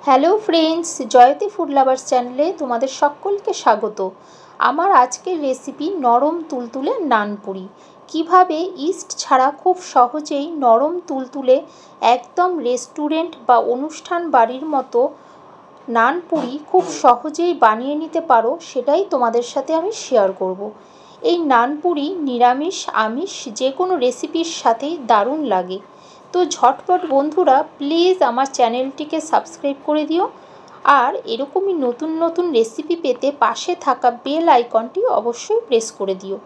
Hello friends, Jayati food lovers চ্যানেলে তোমাদের সকলকে স্বাগত। আমার আজকের রেসিপি নরম তুলতুলে নানপুরি। কিভাবে ইস্ট ছাড়া খুব সহজেই নরম তুলতুলে একদম রেস্টুরেন্ট বা অনুষ্ঠান বাড়ির মতো নানপুরি খুব সহজেই বানিয়ে নিতে পারো, সেটাই তোমাদের সাথে আমি শেয়ার করব। এই নানপুরি নিরামিষ আমিষ যে কোনো রেসিপির সাথেই দারুণ লাগে। তো ঝটপট বন্ধুরা প্লিজ আমার চ্যানেলটিকে সাবস্ক্রাইব করে দিও, আর এরকমই নতুন নতুন রেসিপি পেতে পাশে থাকা বেল আইকনটি অবশ্যই প্রেস করে দিও,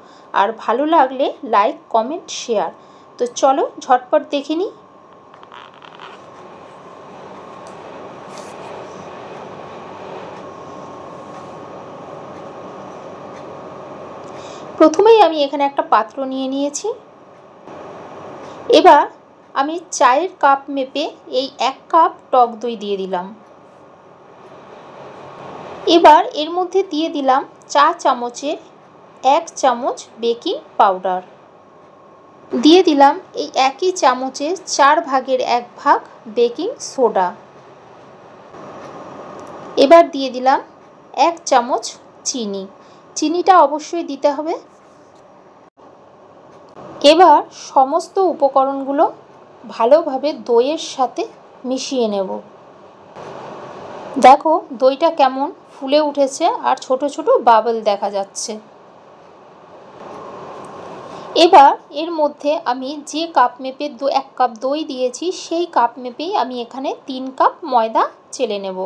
আর ভালো লাগলে লাইক কমেন্ট শেয়ার। তো চলো ঝটপট দেখে নিই। প্রথমেই আমি এখানে একটা পাত্র নিয়ে নিয়েছি। এবার আমি চায়ের কাপ মেপে এই 1 কাপ টক দই দিয়ে দিলাম। এবার এর মধ্যে দিয়ে দিলাম চা চামচের 1 চামচ বেকিং পাউডার। দিয়ে দিলাম এই একই চামচের 4 ভাগের 1 ভাগ বেকিং সোডা। এবার দিয়ে দিলাম 1 চামচ চিনি। চিনিটা অবশ্যই দিতে হবে। এবার সমস্ত উপকরণগুলো ভালোভাবে দইয়ের সাথে মিশিয়ে নেব। দেখো দইটা কেমন ফুলে উঠেছে আর ছোট ছোট বাবল দেখা যাচ্ছে। এবার এর মধ্যে আমি যে কাপ মেপে 1 কাপ দই দিয়েছি সেই কাপ মেপেই আমি এখানে 3 কাপ ময়দা চেলে নেব।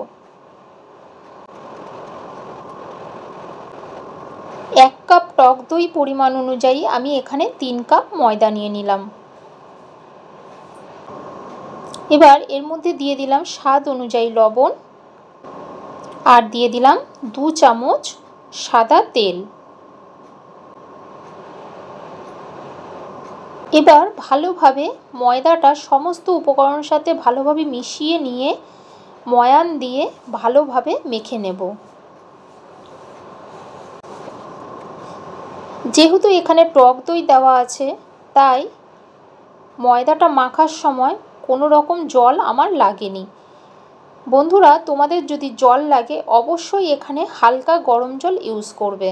1 কাপ টক দই পরিমাণ অনুযায়ী আমি এখানে 3 কাপ ময়দা নিয়ে নিলাম। এবার এর মধ্যে দিয়ে দিলাম স্বাদ অনুযায়ী লবণ, আর দিয়ে দিলাম 2 চামচ সাদা তেল। এবার ভালোভাবে ময়দাটা সমস্ত উপকরণের সাথে ভালোভাবে মিশিয়ে নিয়ে ময়ান দিয়ে ভালোভাবে মেখে নেব। যেহেতু এখানে টক দই দেওয়া আছে, তাই ময়দাটা মাখার সময় কোনো রকম জল আমার লাগেনি। বন্ধুরা, তোমাদের যদি জল লাগে অবশ্যই এখানে হালকা গরম জল ইউজ করবে।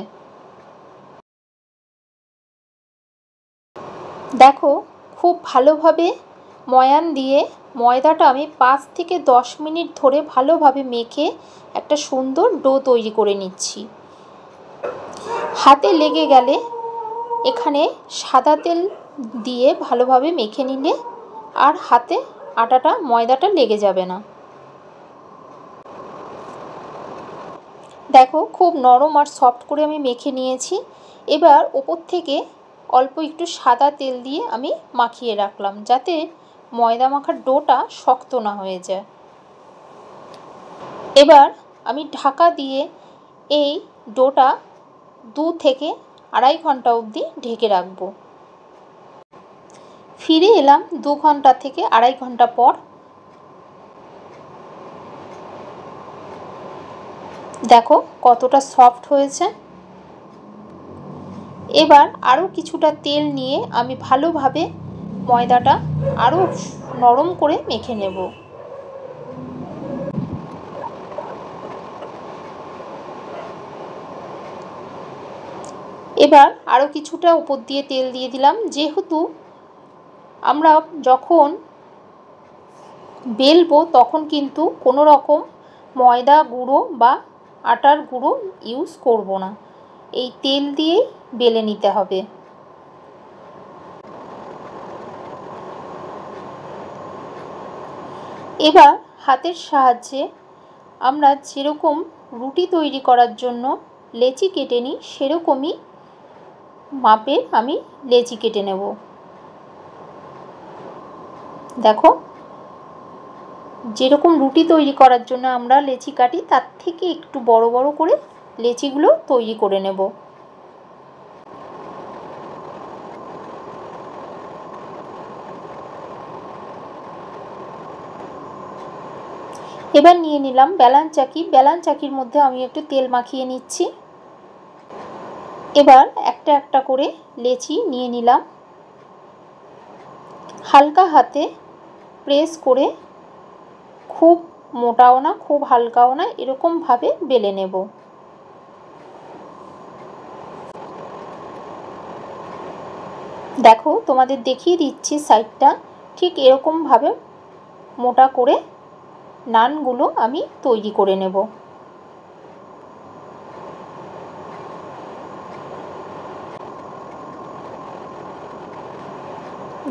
দেখো খুব ভালোভাবে ময়ান দিয়ে ময়দাটা আমি 5 থেকে 10 মিনিট ধরে ভালোভাবে মেখে একটা সুন্দর ডো তৈরি করে নিচ্ছি। হাতে লেগে গেলে এখানে সাদা তেল দিয়ে ভালোভাবে মেখে নিলে আর হাতে ময়দাটা লেগে যাবে না। দেখো খুব নরম আর সফট করে আমি মেখে নিয়েছি। এবার ওপর থেকে অল্প একটু সাদা তেল দিয়ে আমি মাখিয়ে রাখলাম, যাতে ময়দা মাখার ডোটা শক্ত না হয়ে যায়। এবার আমি ঢাকা দিয়ে এই ডোটা 2 থেকে আড়াই ঘন্টা অবধি ঢেকে রাখবো। ফিরে এলাম 2 ঘন্টা থেকে আড়াই ঘন্টা পর। দেখো কতটা সফট হয়েছে। এবার আরও কিছুটা তেল নিয়ে আমি ভালোভাবে ময়দাটা আরও নরম করে মেখে নেব। এবার আরও কিছুটা উপর দিয়ে তেল দিয়ে দিলাম। যেহেতু আমরা যখন বেলবো তখন কিন্তু কোনো রকম ময়দা গুঁড়ো বা আটার গুঁড়ো ইউজ করব না, এই তেল দিয়েই বেলে নিতে হবে। এবার হাতের সাহায্যে আমরা যেরকম রুটি তৈরি করার জন্য লেচি কেটে নিই সেরকমই মাপে আমি লেচি কেটে নেব। দেখো যেরকম রুটি তৈরি করার জন্য আমরা লেচি কাটি তার থেকে একটু বড় বড় করে লেচিগুলো তৈরি করে নেব। এবার নিয়ে নিলাম বেলান চাকি। বেলান চাকির মধ্যে আমি একটু তেল মাখিয়ে নিচ্ছি। এবার একটা একটা করে লেচি নিয়ে নিলাম। হালকা হাতে প্রেস করে খুব মোটাও না খুব হালকাও না, এরকমভাবে বেলে নেব। দেখো তোমাদের দেখিয়ে দিচ্ছি সাইডটা, ঠিক এরকমভাবে মোটা করে নানগুলো আমি তৈরি করে নেব।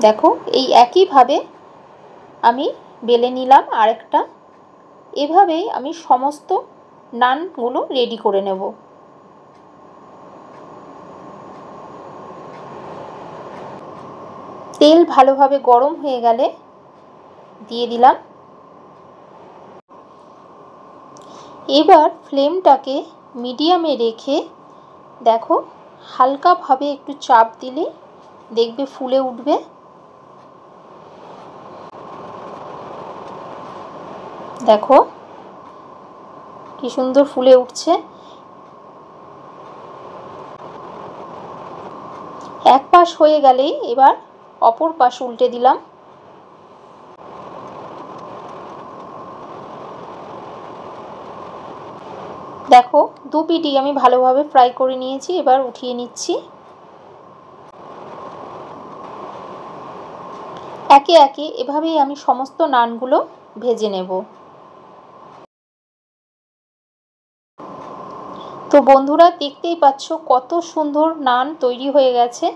দেখো এই একইভাবে আমি বেলে নিলাম আরেকটা। এভাবেই আমি সমস্ত নানগুলো রেডি করে নেব। তেল ভালোভাবে গরম হয়ে গেলে দিয়ে দিলাম। এবার ফ্লেমটাকে মিডিয়ামে রেখে দেখো হালকাভাবে একটু চাপ দিলে দেখবে ফুলে উঠবে। দেখো কি সুন্দর ফুলে উঠছে। এক পাশ হয়ে গেলেই এবার অপর পাশ উল্টে দিলাম। দেখো দু পিঠই আমি ভালোভাবে ফ্রাই করে নিয়েছি, এবার উঠিয়ে নিচ্ছি। একে একে এভাবেই আমি সমস্ত নানগুলো ভেজে নেব। তো বন্ধুরা দেখতেই পাচ্ছ কত সুন্দর নান তৈরি হয়ে গেছে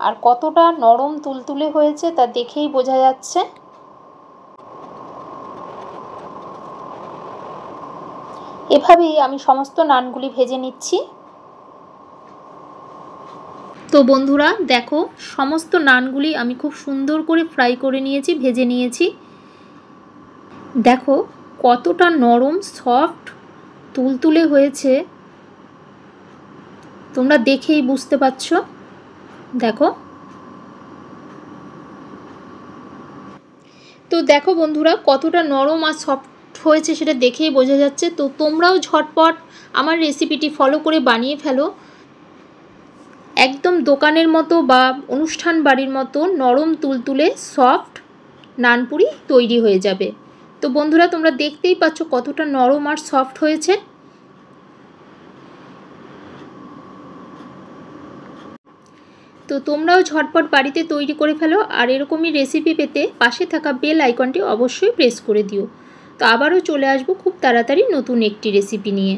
আর কতটা নরম তুলতুলে হয়েছে তা দেখেই বোঝা যাচ্ছে। এভাবেই আমি সমস্ত নানগুলি ভেজে নিচ্ছি। তো বন্ধুরা দেখো সমস্ত নানগুলি আমি খুব সুন্দর করে ফ্রাই করে নিয়েছি, ভেজে নিয়েছি। দেখো কতটা নরম সফট তুলতুলে হয়েছে, তোমরা দেখেই বুঝতে পারছো। দেখো তো দেখো বন্ধুরা কতটা নরম আর সফট হয়েছে সেটা দেখেই বোঝা যাচ্ছে। তো তোমরাও ঝটপট আমার রেসিপিটি ফলো করে বানিয়ে ফেলো। একদম দোকানের মতো বা অনুষ্ঠান বাড়ির মতো নরম তুলতুলে সফট নানপুরি তৈরি হয়ে যাবে। তো বন্ধুরা তোমরা দেখতেই পাচ্ছ কতটা নরম আর সফট হয়েছে। তো তোমরাও ঝটপট বাড়িতে তৈরি করে ফেলো আর এরকমই রেসিপি পেতে পাশে থাকা বেল আইকনটি অবশ্যই প্রেস করে দিও। তো আবারও চলে আসবো খুব তাড়াতাড়ি নতুন একটি রেসিপি নিয়ে।